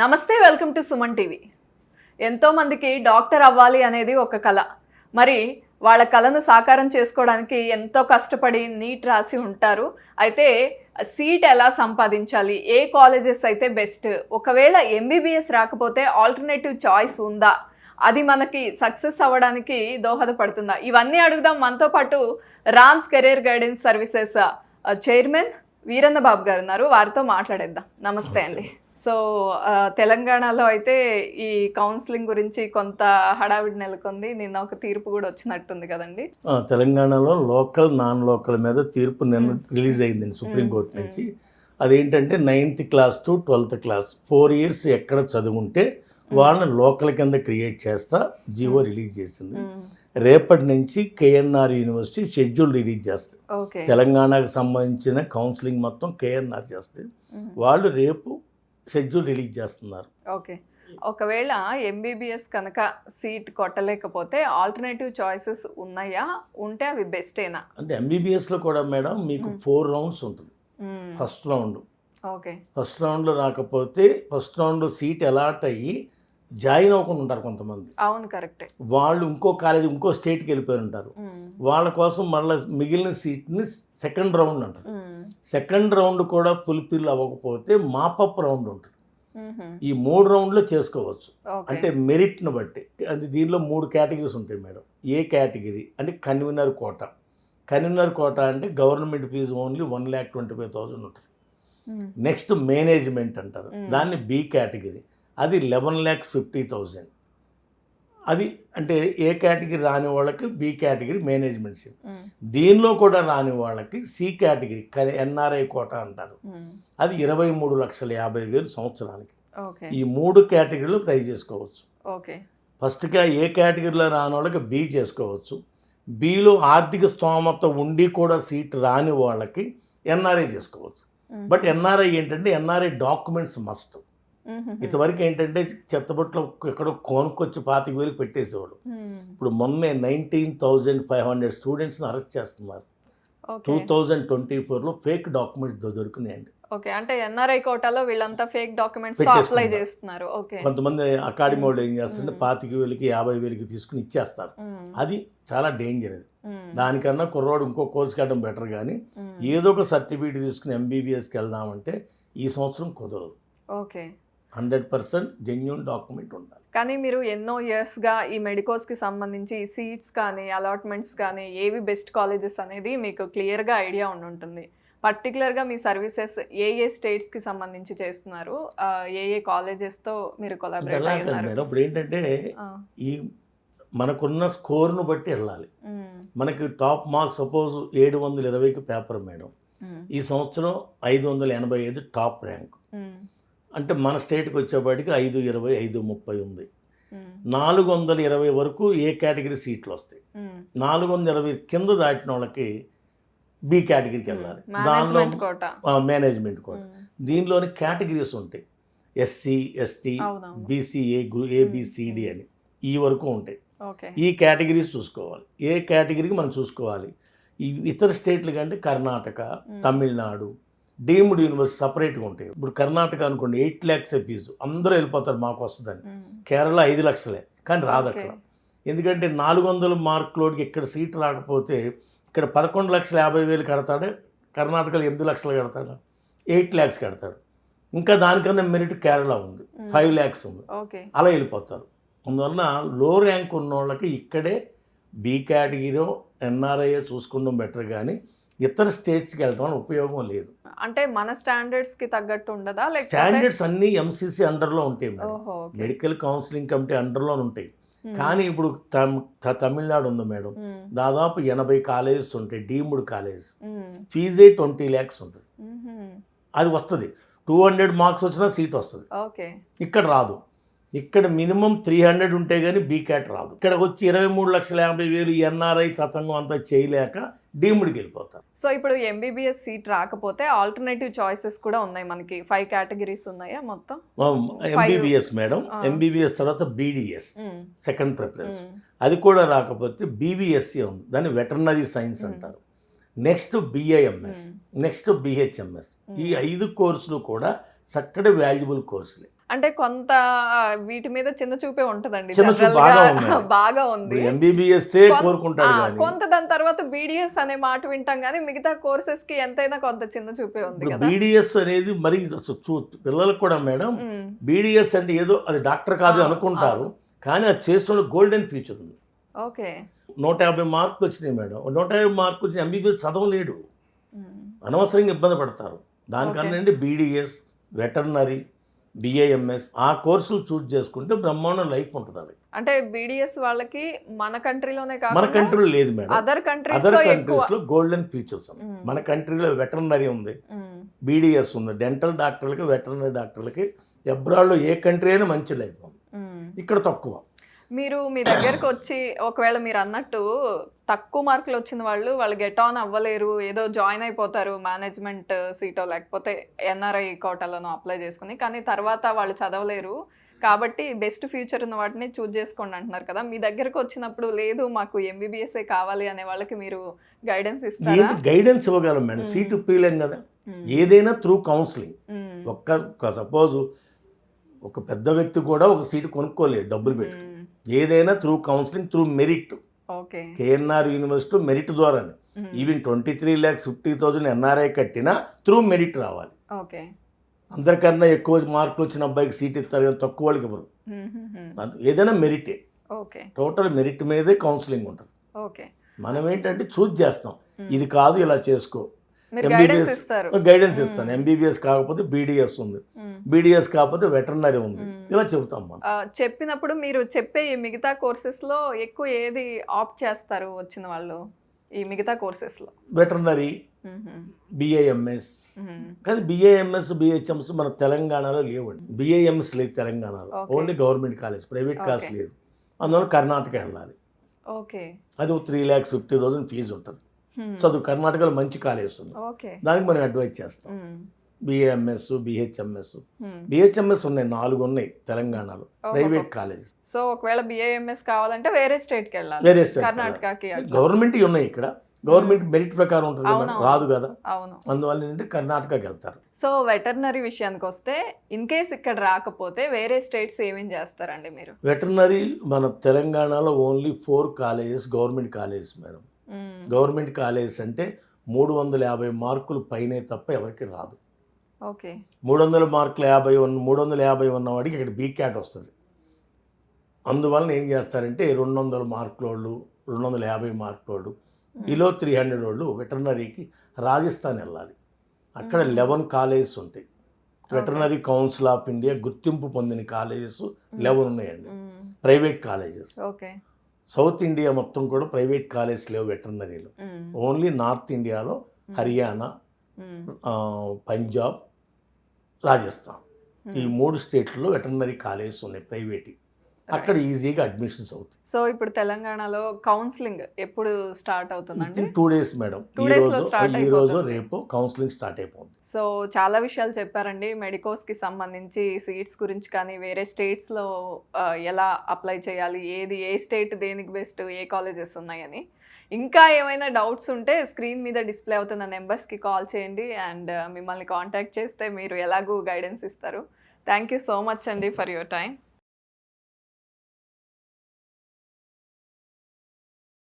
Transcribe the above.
నమస్తే, welcome to Suman TV. ఎంతోమందికి doctor అవ్వాలి అనేది ఒక కళ. మరి వాళ్ళ కళను సాకారం చేసుకోవడానికి ఎంతో కష్టపడి నీట్ రాసి ఉంటారు. అయితే సీట్ ఎలా సంపాదించాలి, ఏ కాలేజెస్ అయితే బెస్ట్, ఒకవేళ ఎంబీబీఎస్ రాకపోతే ఆల్టర్నేటివ్ చాయిస్ ఉందా, అది మనకి సక్సెస్ అవ్వడానికి దోహదపడుతుందా, ఇవన్నీ అడుగుదాం. మనతో పాటు Rams career guidance services chairman Veeranna Babu గారు ఉన్నారు. వారితో మాట్లాడేద్దాం. నమస్తే అండి. సో తెలంగాణలో అయితే ఈ కౌన్సిలింగ్ గురించి కొంత హడావిడి నెలకొంది. నిన్న ఒక తీర్పు కూడా వచ్చినట్టుంది కదండి. తెలంగాణలో లోకల్ నాన్ లోకల్ మీద తీర్పు నిన్న రిలీజ్ అయిందండి సుప్రీంకోర్టు నుంచి. అదేంటంటే 9th class to 12th class 4 years ఎక్కడ చదువుంటే వాళ్ళని లోకల్ కింద క్రియేట్ చేస్తా జీవో రిలీజ్ చేసింది. రేపటి నుంచి కేఎన్ఆర్ యూనివర్సిటీ షెడ్యూల్ రిలీజ్ చేస్తారు. తెలంగాణకు సంబంధించిన కౌన్సిలింగ్ మొత్తం కేఎన్ఆర్ చేస్తే వాళ్ళు రేపు షెడ్యూల్ రిలీజ్ చేస్తున్నారు. ఓకే, ఒకవేళ ఎంబీబీఎస్ కనుక సీట్ కొట్టలేకపోతే ఆల్టర్నేటివ్ చాయిసెస్ ఉన్నాయా, ఉంటే అవి బెస్టేనా? అంటే ఎంబీబీఎస్లో కూడా మేడం మీకు 4 rounds ఉంటుంది. ఫస్ట్ రౌండ్, ఓకే, ఫస్ట్ రౌండ్లో రాకపోతే ఫస్ట్ రౌండ్లో సీట్ అలాట్ అయ్యి జాయిన్ అవ్వకుండా ఉంటారు కొంతమంది. అవును, కరెక్టే. వాళ్ళు ఇంకో కాలేజ్ ఇంకో స్టేట్కి వెళ్ళిపోయి ఉంటారు. వాళ్ళ కోసం మళ్ళీ మిగిలిన సీట్ని సెకండ్ రౌండ్ అంటారు. సెకండ్ రౌండ్ కూడా ఫుల్ఫిల్ అవ్వకపోతే మాపప్ రౌండ్ ఉంటుంది. ఈ 3 rounds చేసుకోవచ్చు. అంటే మెరిట్ను బట్టి. అంటే దీనిలో 3 categories ఉంటాయి మేడం. ఏ కేటగిరీ అంటే కన్వీనర్ కోటా. కన్వీనర్ కోటా అంటే గవర్నమెంట్ ఫీజు ఓన్లీ 1,25,000 ఉంటుంది. నెక్స్ట్ మేనేజ్మెంట్ అంటారు, దాన్ని బి కేటగిరీ, అది 11,50,000. అది అంటే ఏ కేటగిరీ రాని వాళ్ళకి బి కేటగిరీ మేనేజ్మెంట్ సీట్. దీనిలో కూడా రాని వాళ్ళకి సి కేటగిరీ ఎన్ఆర్ఐ కోటా అంటారు, అది 23,50,000 సంవత్సరానికి. ఈ 3 కేటగిరీలో ట్రై చేసుకోవచ్చు. ఫస్ట్గా ఏ కేటగిరీలో రాని వాళ్ళకి బి చేసుకోవచ్చు. బిలో ఆర్థిక స్తోమత ఉండి కూడా సీట్ రాని వాళ్ళకి ఎన్ఆర్ఐ చేసుకోవచ్చు. బట్ ఎన్ఆర్ఐ ఏంటంటే ఎన్ఆర్ఐ డాక్యుమెంట్స్ మస్ట్. ఇంతవరకు ఏంటంటే చెత్తబుట్లో ఎక్కడో కొనుక్కొచ్చి 25,000 పెట్టేసేవాడు. ఇప్పుడు మొన్నే 19,500 స్టూడెంట్స్ని అరెస్ట్ చేస్తున్నారు. 2024లో ఫేక్ డాక్యుమెంట్స్ దొరికినాయండి. ఓకే, అంటే ఎన్ఆర్ఐ కోటాలో వీళ్ళంతా ఫేక్ డాక్యుమెంట్స్ అప్లై చేస్తున్నారు. ఓకే, కొంతమంది అకాడమీ వాళ్ళు ఏం చేస్తుంటే 25,000కి 50,000కి తీసుకుని ఇచ్చేస్తారు. అది చాలా డేంజర్. అది దానికన్నా కుర్రోడు ఇంకో కోర్స్ కట్టడం బెటర్. కానీ ఏదో ఒక సర్టిఫికేట్ తీసుకుని ఎంబీబీఎస్కి వెళ్దామంటే ఈ సంవత్సరం కుదరదు. ఓకే, 100% జెన్యూన్ డాక్యుమెంట్ ఉండాలి. కానీ మీరు ఎన్నో ఇయర్స్గా ఈ మెడికోస్కి సంబంధించి సీట్స్ కానీ అలాట్మెంట్స్ కానీ ఏవి బెస్ట్ కాలేజెస్ అనేది మీకు క్లియర్గా ఐడియా ఉంటుంది. పర్టికులర్గా మీ సర్వీసెస్ ఏ ఏ స్టేట్స్కి సంబంధించి చేస్తున్నారు, ఏ ఏ కాలేజెస్తో మీరు కొలాబరేట్ అయ్యారు? మేడం ఇప్పుడు ఏంటంటే ఈ మనకున్న స్కోర్ను బట్టి వెళ్ళాలి. మనకి టాప్ మార్క్స్ సపోజ్ 720కి పేపర్ మేడం, ఈ సంవత్సరం 585 టాప్ ర్యాంక్. అంటే మన స్టేట్కి వచ్చేపాటికి 520, 530 ఉంది. 420 వరకు ఏ కేటగిరీ సీట్లు వస్తాయి. 420 కింద దాటిన వాళ్ళకి బి కేటగిరీకి వెళ్ళాలి. దానిలో మేనేజ్మెంట్ కోటా. దీనిలోని కేటగిరీస్ ఉంటాయి, ఎస్సీ, ఎస్టీ, బీసీ, ఏబిసిడి అని ఈ వరకు ఉంటాయి. ఈ కేటగిరీస్ చూసుకోవాలి. ఏ కేటగిరీకి మనం చూసుకోవాలి. ఈ ఇతర స్టేట్లు కంటే కర్ణాటక, తమిళనాడు డీమ్డ్ యూనివర్సిటీ సపరేట్గా ఉంటాయి. ఇప్పుడు కర్ణాటక అనుకోండి 8 lakhs ఫీజు, అందరూ వెళ్ళిపోతారు మాకు వస్తుందని. కేరళ 5 lakhs కానీ రాదు అక్కడ. ఎందుకంటే 400 మార్కులోకి ఇక్కడ సీట్ రాకపోతే ఇక్కడ 11,50,000 కడతాడు, కర్ణాటకలో 8 lakhs కడతాడు, 8 lakhs కడతాడు. ఇంకా దానికన్నా మెరిట్ కేరళ ఉంది, 5 lakhs ఉంది. అలా వెళ్ళిపోతారు. అందువల్ల లో ర్యాంక్ ఉన్న వాళ్ళకి ఇక్కడే బి కేటగిరీ ఎన్ఆర్ఐ చూసుకుందాం బెటర్. కానీ ఇతర స్టేట్స్కి వెళ్ళడం వల్ల ఉపయోగం లేదు. అంటే మన స్టాండర్డ్స్కి తగ్గట్టు ఉండదా? స్టాండర్డ్స్ అన్నీ ఎంసీసీ అండర్లో ఉంటాయి మేడం, మెడికల్ కౌన్సిలింగ్ కమిటీ అండర్లో ఉంటాయి. కానీ ఇప్పుడు తమిళనాడు ఉంది మేడం, దాదాపు 80 కాలేజెస్ ఉంటాయి, డీమ్డ్ కాలేజ్, ఫీజే 20 lakhs ఉంటుంది. అది వస్తుంది, 200 మార్క్స్ వచ్చినా సీట్ వస్తుంది. ఇక్కడ రాదు. ఇక్కడ మినిమం 300 ఉంటే కానీ బీ క్యాట్ రాదు. ఇక్కడ వచ్చి 23,50,000 ఎన్ఆర్ఐ తతంగం అంతా చేయలేక డీమ్డ్కి వెళ్ళిపోతారు. సో ఇప్పుడు ఎంబీబీఎస్ సీట్ రాకపోతే ఆల్టర్నేటివ్ చాయిసెస్ కూడా ఉన్నాయి మనకి. 5 categories ఉన్నాయా మొత్తం? ఎంబీబీఎస్ మేడం, ఎంబీబీఎస్ తర్వాత బీడీఎస్ సెకండ్ ప్రిఫరెన్స్. అది కూడా రాకపోతే బీవీఎస్సీ ఉంది, దాన్ని వెటర్నరీ సైన్స్ అంటారు. Next BIMS, next BHMS. ఈ 5 కోర్సులు కూడా చక్కటి వాల్యుబుల్ కోర్సులే. అంటే కొంత వీటి మీద చిన్న చూపే ఉంటదండి, చిన్న చూపు General గా బాగా ఉంది. బాగా ఉంది. MBBS కోరుకుంటాడు కానీ కొంత దాని తర్వాత BDS అనే మాట వింటాం కానీ మిగతా కోర్సెస్ కి ఎంతైనా కొంత చిన్న చూపే ఉంది ఇప్పుడు కదా. BDS అనేది మరి పిల్లలకు కూడా మేడం BDS అంటే ఏదో అది డాక్టర్ కాదు అనుకుంటారు, కానీ అది చేసిన గోల్డెన్ ఫ్యూచర్ ఉంది. ఓకే. 150 మార్కులు వచ్చినాయి మేడం. 150 మార్కులు వచ్చి MBBS చదవలేడు, అనవసరంగా ఇబ్బంది పడతారు. దానికన్నా అండి BDS, వెటర్నరీ, BAMS ఆ కోర్సులు చూస్ చేసుకుంటే బ్రహ్మాండం లైఫ్ ఉంటుంది. అంటే BDS వాళ్ళకి మన కంట్రీలోనే మన కాకుండా కంట్రీలో లేదు మేడం, అదర్ కంట్రీస్ అదర్ లో ఎక్కువ. కంట్రీస్లో గోల్డెన్ ఫ్యూచర్స్ ఉన్నాయి. మన కంట్రీలో వెటర్నరీ ఉంది, BDS ఉంది, డెంటల్ డాక్టర్లకి వెటర్నరీ డాక్టర్లకి అబ్రాడ్లో ఏ కంట్రీ అయినా మంచి లైఫ్ ఉంది, ఇక్కడ తక్కువ. మీరు మీ దగ్గరకు వచ్చి ఒకవేళ మీరు అన్నట్టు తక్కువ మార్కులు వచ్చిన వాళ్ళు గెట్ ఆన్ అవ్వలేరు, ఏదో జాయిన్ అయిపోతారు మేనేజ్మెంట్ సీటో లేకపోతే NRI కోటాలోనో అప్లై చేసుకుని, కానీ తర్వాత వాళ్ళు చదవలేరు కాబట్టి బెస్ట్ ఫ్యూచర్ ఉన్న వాటిని చూజ్ చేసుకోండి అంటున్నారు కదా. మీ దగ్గరకు వచ్చినప్పుడు లేదు మాకు MBBS కావాలి అనే వాళ్ళకి మీరు గైడెన్స్ ఇస్తారా? గైడెన్స్ ఇవ్వగలం మేడం, సీటు పీలేం కదా. ఏదైనా త్రూ కౌన్సిలింగ్. ఒక్క సపోజ్ ఒక పెద్ద వ్యక్తి కూడా ఒక సీటు కొనుక్కోలేదు డబ్బులు పెట్టి, ఏదైనా through counselling, through merit. Okay. KNR university merit ద్వారానే. ఈవెన్ 23,50,000 NRI కట్టినా త్రూ మెరిట్ రావాలి. ఓకే. అందరికన్నా ఎక్కువ మార్కులు వచ్చిన అబ్బాయికి సీట్ ఇస్తారు కానీ తక్కువ వాళ్ళకి ఇవ్వరు. ఏదైనా మెరిటే, ఓకే. టోటల్ మెరిట్ మీదే కౌన్సిలింగ్ ఉంటుంది. ఓకే. మనం ఏంటంటే చూజ్ చేస్తాం, ఇది కాదు ఇలా చేసుకో. గైడెన్స్ ఇస్తారు. గైడెన్స్ ఇస్తాను. MBBS కాకపోతే BDS ఉంది, BDS కాకపోతే వెటర్నరీ ఉంది, ఇలా చెబుతాం మనం. చెప్పినప్పుడు మీరు చెప్పే ఈ మిగతా కోర్సెస్ లో ఎక్కువ ఏది ఆప్ట్ చేస్తారు వచ్చిన వాళ్ళు ఈ మిగతా కోర్సెస్ లో? Veterinary, BAMS. కానీ BAMS, BHMS మన తెలంగాణలో లేవండి. BAMS లేదు తెలంగాణలో, only government college, private college లేదు. అందువల్ల కర్ణాటక వెళ్ళాలి. ఓకే. అది 3,50,000 ఫీజు ఉంటుంది. చదువు కర్ణాటకలో మంచి కాలేజ్ ఉంది, దానికి మనం అడ్వైజ్ చేస్తాం. BAMS, BHMS ఉన్నాయి, 4 ఉన్నాయి తెలంగాణలో ప్రైవేట్ కాలేజ్. సో ఒకవేళ BAMS కావాలంటే వేరే స్టేట్కి వెళ్ళాలి, వేరే స్టేట్. కర్ణాటకకి. గవర్నమెంట్ ఉన్నాయి, ఇక్కడ గవర్నమెంట్ మెరిట్ ప్రకారం ఉంటుంది కదా, రాదు కదా. అవును. అందువల్ల ఏంటంటే కర్ణాటకకి వెళ్తారు. సో వెటర్నరీ విషయానికి వస్తే ఇన్ కేస్ ఇక్కడ రాకపోతే వేరే స్టేట్స్ ఏమేం చేస్తారండి మీరు? వెటర్నరీ మన తెలంగాణలో only 4 colleges government colleges madam. Government colleges అంటే 350 మార్కులు పైనే తప్ప ఎవరికి రాదు. ఓకే. 300 మార్కులు 350 ఉన్నవాడికి ఇక్కడ BCAT వస్తుంది. అందువలన ఏం చేస్తారంటే 200 మార్కుల వాళ్ళు, 250 మార్కుల వాళ్ళు, బిలో 300 వాళ్ళు వెటర్నరీకి రాజస్థాన్ వెళ్ళాలి. అక్కడ 11 కాలేజెస్ ఉంటాయి. వెటర్నరీ కౌన్సిల్ ఆఫ్ ఇండియా గుర్తింపు పొందిన కాలేజెస్ 11 ఉన్నాయండి, private colleges. Okay. South India మొత్తం కూడా ప్రైవేట్ కాలేజ్ లేవు వెటర్నరీలో. ఓన్లీ నార్త్ ఇండియాలో హర్యానా, పంజాబ్, రాజస్థాన్, ఈ 3 స్టేట్లలో వెటర్నరీ కాలేజెస్ ఉన్నాయి ప్రైవేట్. అక్కడ ఈజీగా అడ్మిషన్స్ అవుతాయి. సో ఇప్పుడు తెలంగాణలో కౌన్సిలింగ్ ఎప్పుడు స్టార్ట్ అవుతుందండి? 2 days మేడం. ఈ రోజు రేపు కౌన్సిలింగ్ స్టార్ట్ అయిపోతుంది. సో చాలా విషయాలు చెప్పారండి, మెడికోస్కి సంబంధించి, సీట్స్ గురించి కానీ, వేరే స్టేట్స్లో ఎలా అప్లై చేయాలి, ఏ స్టేట్ దేనికి బెస్ట్, ఏ కాలేజెస్ ఉన్నాయని. ఇంకా ఏమైనా డౌట్స్ ఉంటే స్క్రీన్ మీద డిస్ప్లే అవుతున్న నెంబర్స్కి కాల్ చేయండి అండ్ మిమ్మల్ని కాంటాక్ట్ చేస్తే మీరు ఎలాగూ గైడెన్స్ ఇస్తారు. థ్యాంక్ యూ సో మచ్ అండి ఫర్ యువర్ టైం.